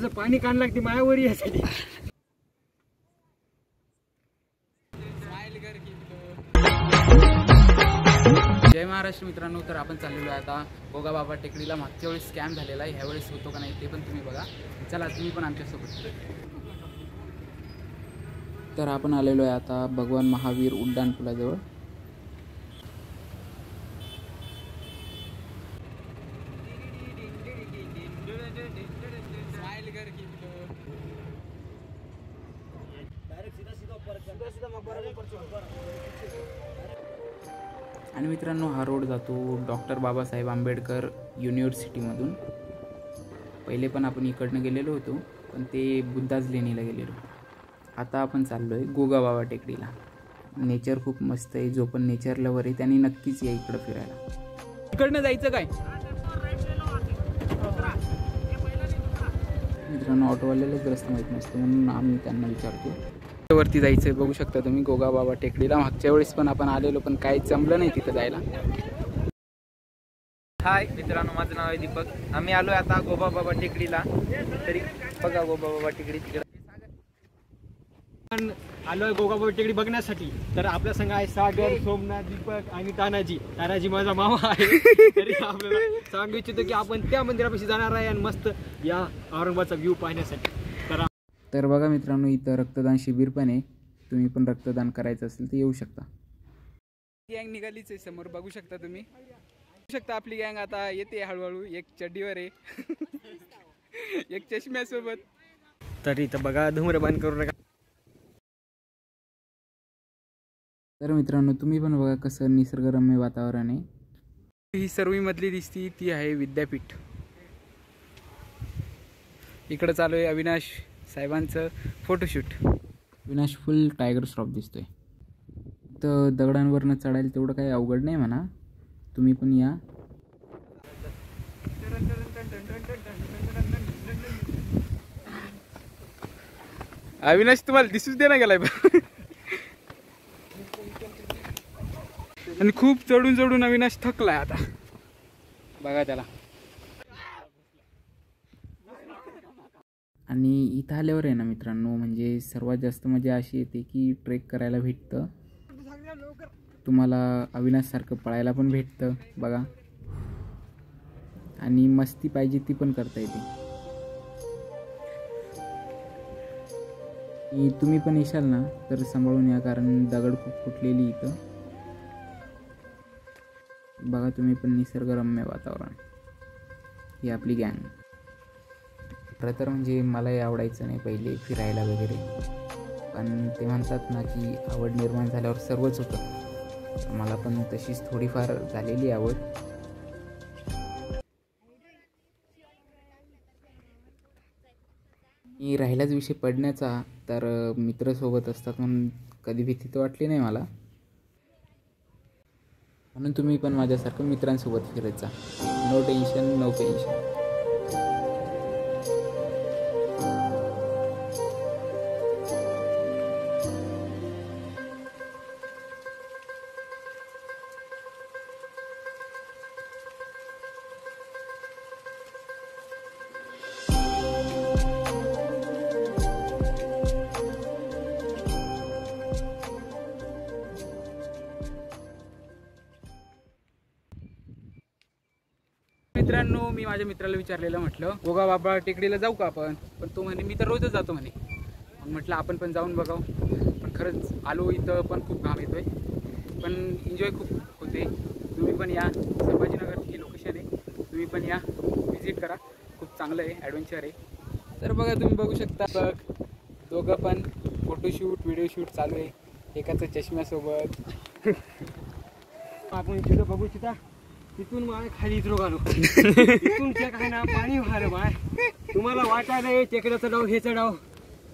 अंगाचं पाणी काढ लागते मायावर यासाठी. जय महाराष्ट्र मित्रांनो. तर आपण चाललेलो आहे आता गोगाबाबा टेकडीला. मागच्या वेळेस स्कॅम झालेला आहे, ह्यावेळेस होतो का नाही ते पण तुम्ही बघा. चला तुम्ही पण आमच्यासोबत. तर आपण आलेलो आहे आता भगवान महावीर उड्डाण पुलाजवळ. आणि मित्रांनो हा रोड जातो डॉक्टर बाबासाहेब आंबेडकर युनिव्हर्सिटीमधून. पहिले पण आपण इकडनं गेलेलो होतो, पण ते बुद्धाज लेणीला गेलेलो. आता आपण चाललो आहे गोगाबाबा टेकडीला. नेचर खूप मस्त आहे. जो पण नेचर लवर आहे त्यांनी नक्कीच या इकडं फिरायला. इकडनं जायचं काय मित्रांनो? ऑटोवाल्यालाच रस्ता माहीत नसतो म्हणून आम्ही त्यांना विचारतो. वरती जायचं आहे, बघू शकता तुम्ही गोगाबाबा टेकडीला. मागच्या वेळेस पण आपण आलेलो, पण काही जमलं नाही तिथं जायला. हाय मित्रांनो, माझं नाव आहे दीपक. आम्ही आलोय आता गोगाबाबा टेकडीला. तरी बघा गोगाबाबा टेकडी तिकडे आलोय गोगाबाबा टेकडी बघण्यासाठी. तर आपल्या संघ आहे सागर, सोमनाथ, दीपक आणि तानाजी. तानाजी माझा मामा आहे. तरी आपल्याला सांगू इच्छितो की आपण त्या मंदिरापाशी जाणार आहे आणि मस्त या औरंगाबादचा व्ह्यू पाहण्यासाठी. तर बघा मित्रांनो, इथं रक्तदान शिबिर पण आहे. तुम्ही पण रक्तदान करायचं असेल तर येऊ शकता. गँग निघालीच आहे समोर, बघू शकता तुम्ही. बघू शकता आपली गँग आता येते हळूहळू. एक चड्डीवर आहे एक चष्म्यासोबत. तर इथं बघा धूम्रपान करू नका. तर मित्रांनो तुम्ही पण बघा कसं निसर्गरम्य वातावरण आहे. ही सर्वीमधली दिसती ती आहे विद्यापीठ. इकडं चालू आहे अविनाश साहेबांचं फोटोशूट. अविनाश फुल टायगर श्रॉफ दिसतोय. तर दगडांवरनं चढायला तेवढं काही अवघड नाही म्हणा. तुम्ही पण या. अविनाश तुम्हाला दिसूच दे ना गेलाय आणि खूप चढून चढून अविनाश थकलाय आता. बघा त्याला. आणि इथं आल्यावर आहे ना मित्रांनो, म्हणजे सर्वात जास्त मजा अशी येते की ट्रेक करायला भेटतं तुम्हाला. अविनाशसारखं पळायला पण भेटतं बघा. आणि मस्ती पाहिजे ती पण करता येते. तुम्ही पण येशाल ना तर सांभाळून या, कारण दगड खूप फुटलेली इथं. बघा तुम्ही पण निसर्गरम्य वातावरण. ही आपली गँग. खरं तर म्हणजे मलाही आवडायचं नाही पहिले फिरायला वगैरे, पण ते म्हणतात ना की आवड निर्माण झाल्यावर सर्वच होतं. मला पण तशीच थोडीफार झालेली आवड. मी राहिलाच विषय पडण्याचा, तर मित्रसोबत असतात म्हणून कधी भीती तर वाटली नाही मला. म्हणून तुम्ही पण माझ्यासारखं मित्रांसोबत फिरत जा. No tension no pension. मित्रांनो मी माझ्या मित्राला विचारलेलं, म्हटलं गोगाबाबा टेकडीला जाऊ का आपण, पण तो म्हणे मी तर रोजच जातो म्हणे. मग म्हटलं आपण पण जाऊन बघावं. पण खरंच आलो इथं पण खूप घाम येतोय, पण एन्जॉय खूप होते. तुम्ही पण या. संभाजीनगरची लोकेशन आहे, तुम्ही पण या, विजिट करा. खूप चांगलं आहे, ॲडव्हेंचर आहे. तर बघा तुम्ही बघू शकता बघ दोघं पण फोटोशूट व्हिडिओ शूट चालू आहे. एकाचं चष्म्यासोबत. आपण तिथं बघू तिथं तिथून माय खाली इथं आलो. तिथून काय ना पाणी व्हायला माय. तुम्हाला वाटायला टेकड्याचा डाव हे चढाव,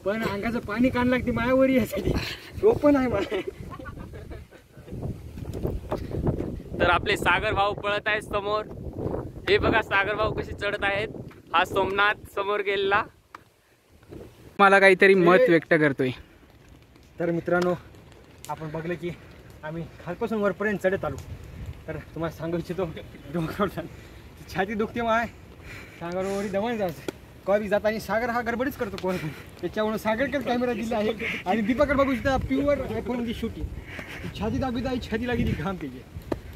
पण अंगाचं पाणी काढ लागते मायावर यासाठी. सोपं नाही माय. तर आपले सागर भाऊ पळत आहेत समोर. हे बघा सागर भाऊ कसे चढत आहेत. हा सोमनाथ समोर गेलेला. मला काहीतरी मत व्यक्त करतोय. तर मित्रांनो आपण बघलं की आम्ही खालपासून वरपर्यंत चढत आलो. तर तुम्हाला सांगू इच्छितो छाती दुखते माय. सांगावर दमन जायचं. कॉबी जाताना सागर हा गडबडीच करतो कोण पण, त्याच्यामुळे सागरकडे कॅमेरा दिला आहे आणि दीपाकडे बघू शकता प्युअर आयफोन मध्ये शूटिंग छाती दाबी दाई छाती लागली घाम त्याची.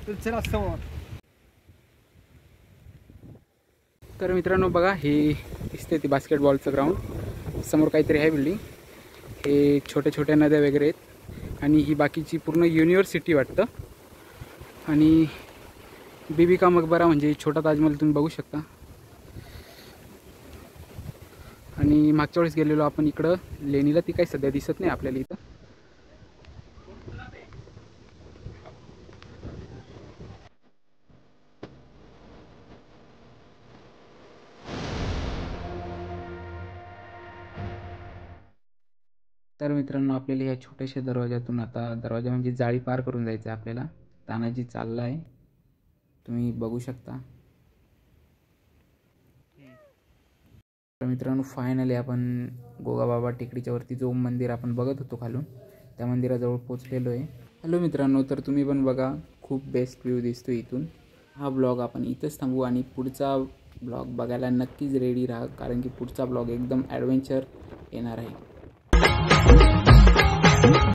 तर चला समोर. तर मित्रांनो बघा, हे दिसते ती बास्केटबॉलचं ग्राउंड. समोर काहीतरी आहे बिल्डिंग. हे छोट्या छोट्या नद्या वगैरे आहेत आणि ही बाकीची पूर्ण युनिव्हर्सिटी वाटतं. आणि बीबी का मकबरा म्हणजे छोटा ताजमहल तुम्ही बघू शकता. आणि मागच्या वेळेस गेलेलो आपण इकडं लेणीला, ती काही सध्या दिसत नाही आपल्याला इथं. तर मित्रांनो, आपल्याला या छोट्याशा दरवाजातून, आता दरवाजा म्हणजे जाळी पार करून जायचं आहे आपल्याला. तानाजी चालला आहे, तुम्ही बघू शकता. तर मित्रांनो, फायनली आपण गोगाबाबा टेकडीच्या वरती जो मंदिर आपण बघत होतो खालून, त्या मंदिराजवळ पोचलेलो आहे. हॅलो मित्रांनो, तर तुम्ही पण बघा, खूप बेस्ट व्ह्यू दिसतो इथून. हा ब्लॉग आपण इथंच थांबवू आणि पुढचा ब्लॉग बघायला नक्कीच रेडी राहा, कारण की पुढचा ब्लॉग एकदम ॲडव्हेंचर येणार आहे.